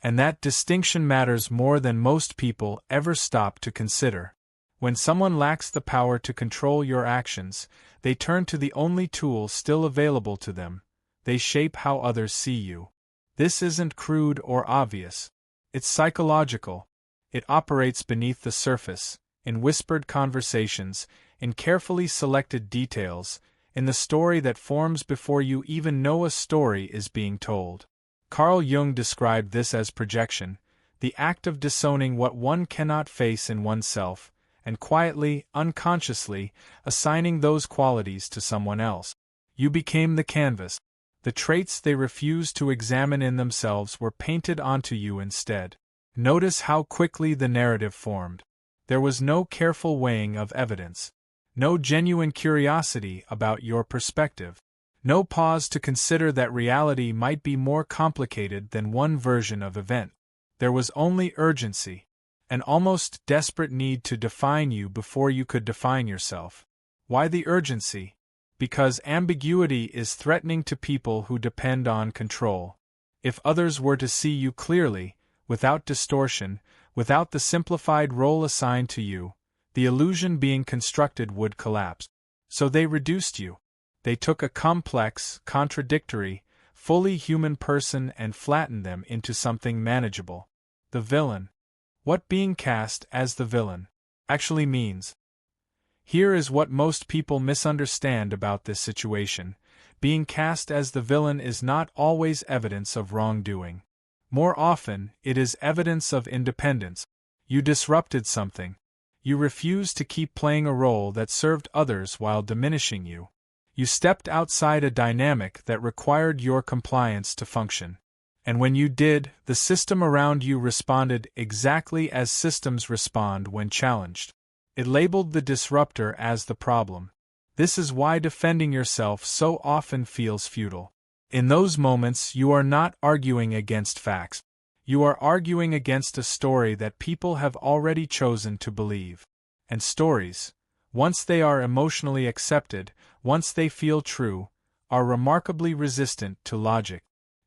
And that distinction matters more than most people ever stop to consider. When someone lacks the power to control your actions, they turn to the only tool still available to them: they shape how others see you. This isn't crude or obvious. It's psychological. It operates beneath the surface, in whispered conversations, in carefully selected details, in the story that forms before you even know a story is being told. Carl Jung described this as projection, the act of disowning what one cannot face in oneself, and quietly, unconsciously, assigning those qualities to someone else. You became the canvas. The traits they refused to examine in themselves were painted onto you instead. Notice how quickly the narrative formed. There was no careful weighing of evidence. No genuine curiosity about your perspective. No pause to consider that reality might be more complicated than one version of event. There was only urgency. An almost desperate need to define you before you could define yourself. Why the urgency? Because ambiguity is threatening to people who depend on control. If others were to see you clearly, without distortion, without the simplified role assigned to you, the illusion being constructed would collapse. So they reduced you. They took a complex, contradictory, fully human person and flattened them into something manageable. The villain. What being cast as the villain actually means. Here is what most people misunderstand about this situation. Being cast as the villain is not always evidence of wrongdoing. More often, it is evidence of independence. You disrupted something. You refused to keep playing a role that served others while diminishing you. You stepped outside a dynamic that required your compliance to function. And when you did, the system around you responded exactly as systems respond when challenged. It labeled the disruptor as the problem. This is why defending yourself so often feels futile. In those moments, you are not arguing against facts. You are arguing against a story that people have already chosen to believe. And stories, once they are emotionally accepted, once they feel true, are remarkably resistant to logic.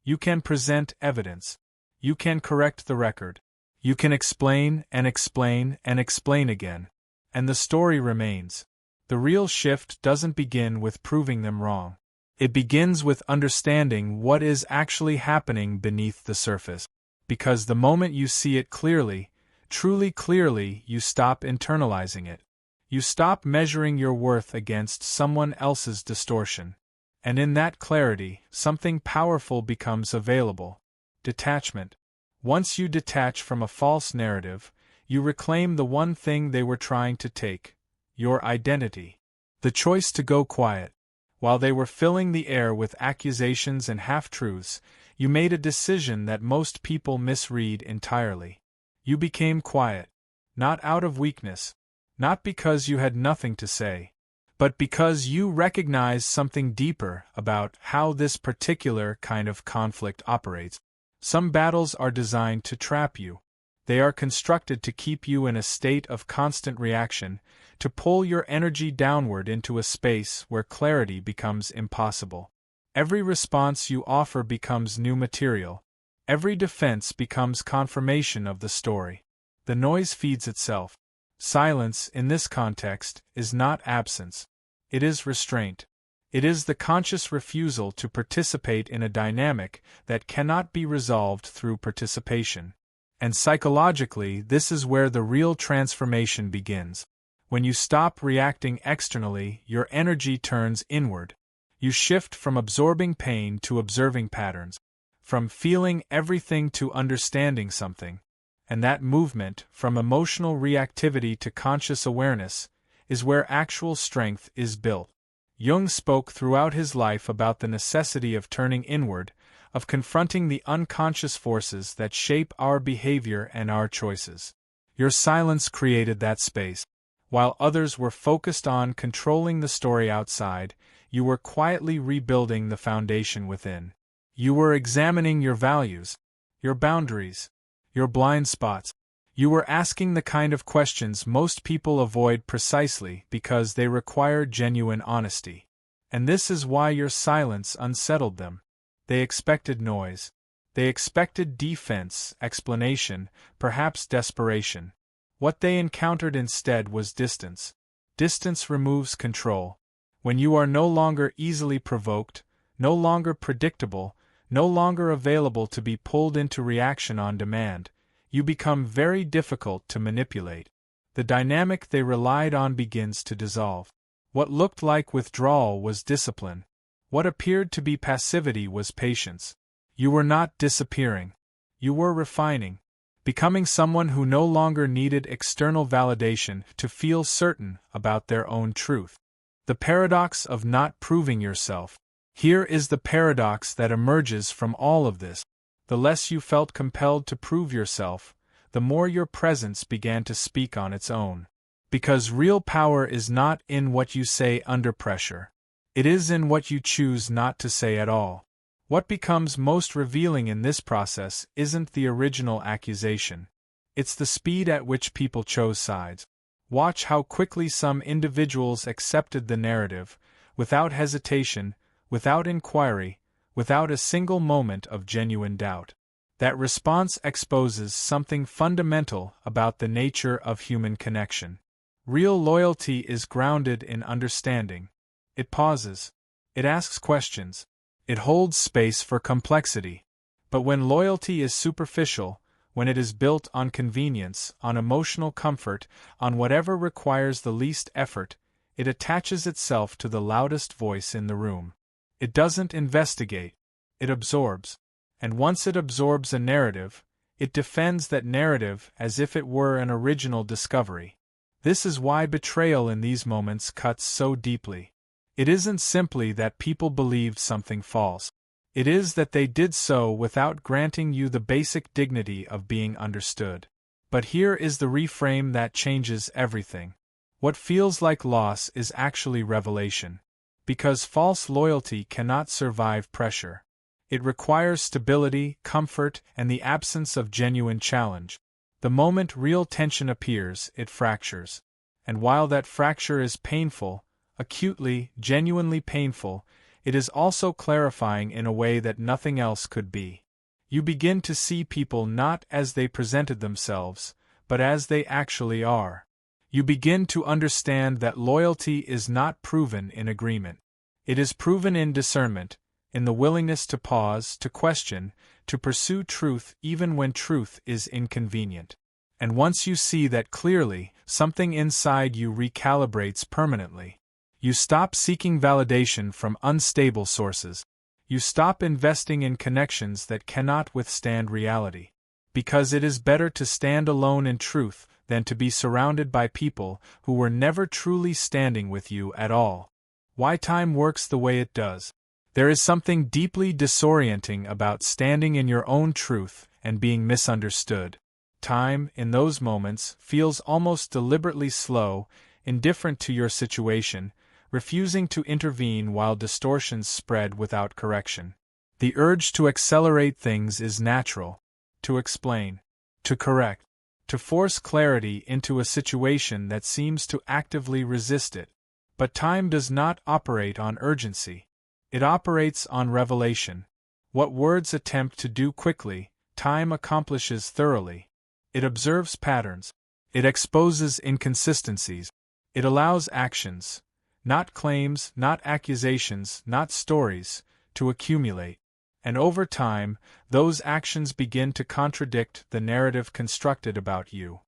You can present evidence. You can correct the record. You can explain and explain and explain again. And the story remains. The real shift doesn't begin with proving them wrong. It begins with understanding what is actually happening beneath the surface. Because the moment you see it clearly, truly clearly, you stop internalizing it. You stop measuring your worth against someone else's distortion. And in that clarity, something powerful becomes available. Detachment. Once you detach from a false narrative, you reclaim the one thing they were trying to take: your identity. The choice to go quiet. While they were filling the air with accusations and half-truths, you made a decision that most people misread entirely. You became quiet. Not out of weakness. Not because you had nothing to say. But because you recognize something deeper about how this particular kind of conflict operates. Some battles are designed to trap you. They are constructed to keep you in a state of constant reaction, to pull your energy downward into a space where clarity becomes impossible. Every response you offer becomes new material. Every defense becomes confirmation of the story. The noise feeds itself. Silence, in this context, is not absence. It is restraint. It is the conscious refusal to participate in a dynamic that cannot be resolved through participation. And psychologically, this is where the real transformation begins. When you stop reacting externally, your energy turns inward. You shift from absorbing pain to observing patterns, from feeling everything to understanding something. And that movement, from emotional reactivity to conscious awareness, is where actual strength is built. Jung spoke throughout his life about the necessity of turning inward, of confronting the unconscious forces that shape our behavior and our choices. Your silence created that space. While others were focused on controlling the story outside, you were quietly rebuilding the foundation within. You were examining your values, your boundaries, your blind spots. You were asking the kind of questions most people avoid precisely because they require genuine honesty. And this is why your silence unsettled them. They expected noise. They expected defense, explanation, perhaps desperation. What they encountered instead was distance. Distance removes control. When you are no longer easily provoked, no longer predictable, no longer available to be pulled into reaction on demand, you become very difficult to manipulate. The dynamic they relied on begins to dissolve. What looked like withdrawal was discipline. What appeared to be passivity was patience. You were not disappearing. You were refining, becoming someone who no longer needed external validation to feel certain about their own truth. The paradox of not proving yourself. Here is the paradox that emerges from all of this. The less you felt compelled to prove yourself, the more your presence began to speak on its own. Because real power is not in what you say under pressure. It is in what you choose not to say at all. What becomes most revealing in this process isn't the original accusation. It's the speed at which people chose sides. Watch how quickly some individuals accepted the narrative, without hesitation, without inquiry, without a single moment of genuine doubt. That response exposes something fundamental about the nature of human connection. Real loyalty is grounded in understanding. It pauses. It asks questions. It holds space for complexity. But when loyalty is superficial, when it is built on convenience, on emotional comfort, on whatever requires the least effort, it attaches itself to the loudest voice in the room. It doesn't investigate. It absorbs. And once it absorbs a narrative, it defends that narrative as if it were an original discovery. This is why betrayal in these moments cuts so deeply. It isn't simply that people believed something false. It is that they did so without granting you the basic dignity of being understood. But here is the reframe that changes everything. What feels like loss is actually revelation. Because false loyalty cannot survive pressure. It requires stability, comfort, and the absence of genuine challenge. The moment real tension appears, it fractures. And while that fracture is painful, acutely, genuinely painful, it is also clarifying in a way that nothing else could be. You begin to see people not as they presented themselves, but as they actually are. You begin to understand that loyalty is not proven in agreement. It is proven in discernment, in the willingness to pause, to question, to pursue truth even when truth is inconvenient. And once you see that clearly, something inside you recalibrates permanently. You stop seeking validation from unstable sources. You stop investing in connections that cannot withstand reality. Because it is better to stand alone in truth than to be surrounded by people who were never truly standing with you at all. Why time works the way it does. There is something deeply disorienting about standing in your own truth and being misunderstood. Time, in those moments, feels almost deliberately slow, indifferent to your situation, refusing to intervene while distortions spread without correction. The urge to accelerate things is natural. To explain. To correct. To force clarity into a situation that seems to actively resist it. But time does not operate on urgency. It operates on revelation. What words attempt to do quickly, time accomplishes thoroughly. It observes patterns. It exposes inconsistencies. It allows actions, not claims, not accusations, not stories, to accumulate. And over time, those actions begin to contradict the narrative constructed about you.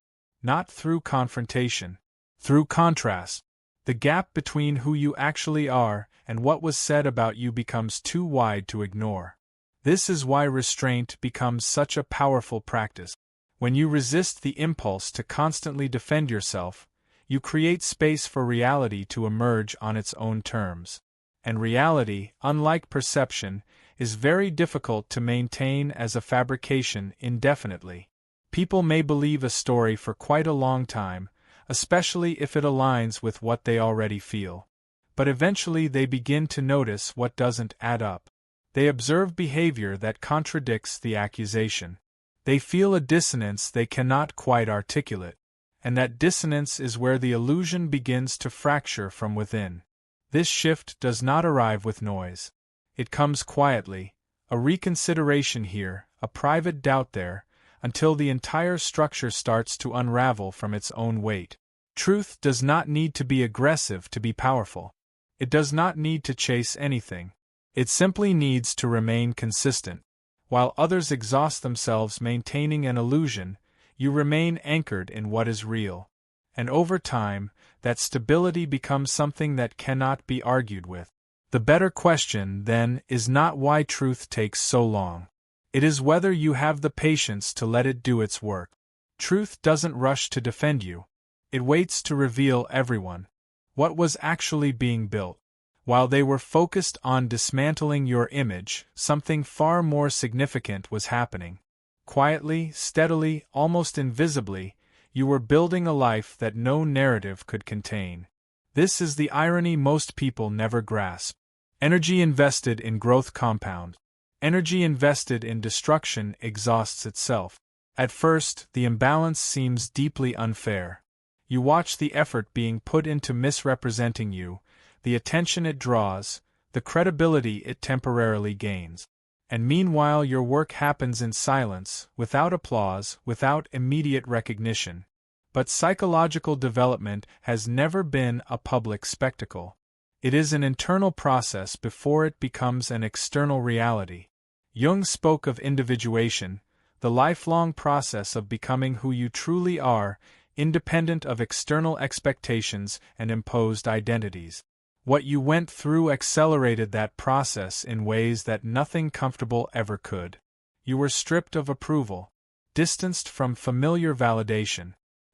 Not through confrontation, through contrast. The gap between who you actually are and what was said about you becomes too wide to ignore. This is why restraint becomes such a powerful practice. When you resist the impulse to constantly defend yourself, you create space for reality to emerge on its own terms. And reality, unlike perception, is very difficult to maintain as a fabrication indefinitely. People may believe a story for quite a long time, especially if it aligns with what they already feel. But eventually they begin to notice what doesn't add up. They observe behavior that contradicts the accusation. They feel a dissonance they cannot quite articulate. And that dissonance is where the illusion begins to fracture from within. This shift does not arrive with noise. It comes quietly, a reconsideration here, a private doubt there, until the entire structure starts to unravel from its own weight. Truth does not need to be aggressive to be powerful. It does not need to chase anything. It simply needs to remain consistent. While others exhaust themselves maintaining an illusion, you remain anchored in what is real. And over time, that stability becomes something that cannot be argued with. The better question, then, is not why truth takes so long. It is whether you have the patience to let it do its work. Truth doesn't rush to defend you. It waits to reveal everyone what was actually being built. While they were focused on dismantling your image, something far more significant was happening. Quietly, steadily, almost invisibly, you were building a life that no narrative could contain. This is the irony most people never grasp. Energy invested in growth compounds. Energy invested in destruction exhausts itself. At first, the imbalance seems deeply unfair. You watch the effort being put into misrepresenting you, the attention it draws, the credibility it temporarily gains. And meanwhile your work happens in silence, without applause, without immediate recognition. But psychological development has never been a public spectacle. It is an internal process before it becomes an external reality. Jung spoke of individuation, the lifelong process of becoming who you truly are, independent of external expectations and imposed identities. What you went through accelerated that process in ways that nothing comfortable ever could. You were stripped of approval, distanced from familiar validation,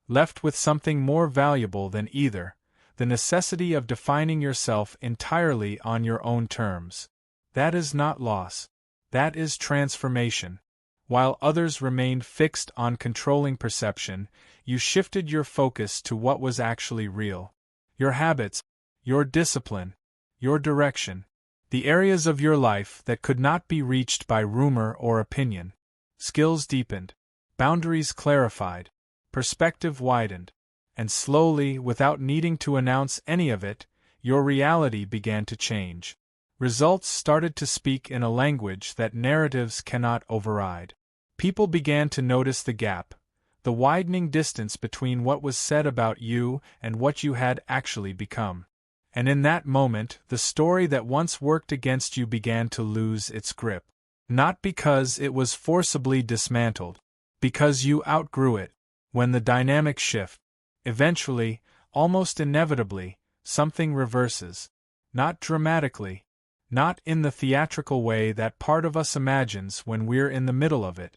left with something more valuable than either, the necessity of defining yourself entirely on your own terms. That is not loss. That is transformation. While others remained fixed on controlling perception, you shifted your focus to what was actually real. Your habits, your discipline, your direction, the areas of your life that could not be reached by rumor or opinion. Skills deepened, boundaries clarified, perspective widened, and slowly, without needing to announce any of it, your reality began to change. Results started to speak in a language that narratives cannot override. People began to notice the gap, the widening distance between what was said about you and what you had actually become. And in that moment, the story that once worked against you began to lose its grip. Not because it was forcibly dismantled, because you outgrew it. When the dynamics shift, eventually, almost inevitably, something reverses. Not dramatically, not in the theatrical way that part of us imagines when we're in the middle of it,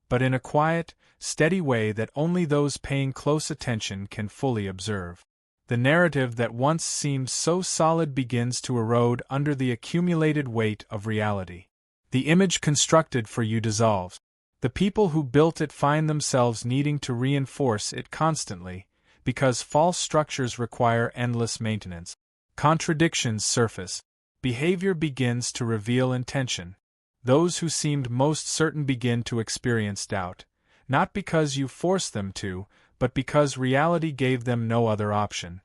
but in a quiet, steady way that only those paying close attention can fully observe. The narrative that once seemed so solid begins to erode under the accumulated weight of reality. The image constructed for you dissolves. The people who built it find themselves needing to reinforce it constantly, because false structures require endless maintenance. Contradictions surface. Behavior begins to reveal intention. Those who seemed most certain begin to experience doubt, not because you forced them to, but because reality gave them no other option.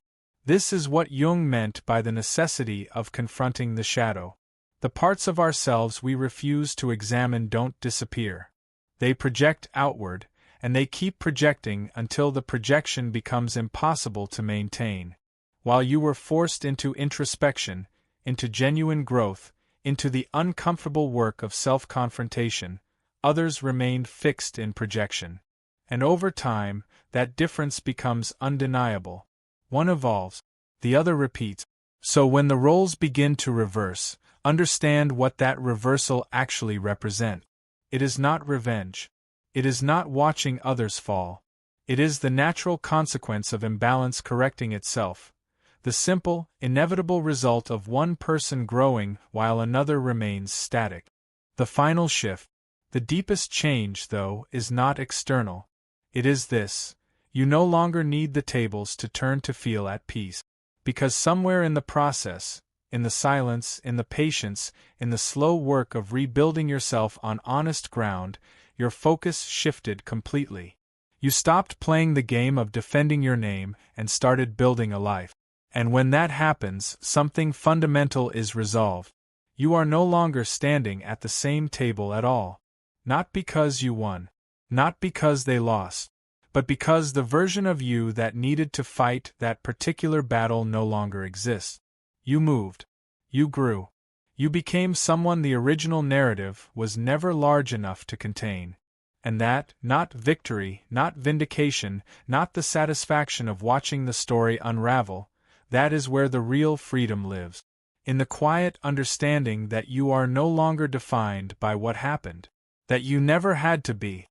This is what Jung meant by the necessity of confronting the shadow. The parts of ourselves we refuse to examine don't disappear. They project outward, and they keep projecting until the projection becomes impossible to maintain. While you were forced into introspection, into genuine growth, into the uncomfortable work of self-confrontation, others remained fixed in projection. And over time, that difference becomes undeniable. One evolves, the other repeats. So when the roles begin to reverse, understand what that reversal actually represents. It is not revenge. It is not watching others fall. It is the natural consequence of imbalance correcting itself, the simple, inevitable result of one person growing while another remains static. The final shift, the deepest change, though, is not external. It is this: you no longer need the tables to turn to feel at peace. Because somewhere in the process, in the silence, in the patience, in the slow work of rebuilding yourself on honest ground, your focus shifted completely. You stopped playing the game of defending your name and started building a life. And when that happens, something fundamental is resolved. You are no longer standing at the same table at all. Not because you won. Not because they lost. But because the version of you that needed to fight that particular battle no longer exists. You moved. You grew. You became someone the original narrative was never large enough to contain. And that, not victory, not vindication, not the satisfaction of watching the story unravel, that is where the real freedom lives. In the quiet understanding that you are no longer defined by what happened. That you never had to be.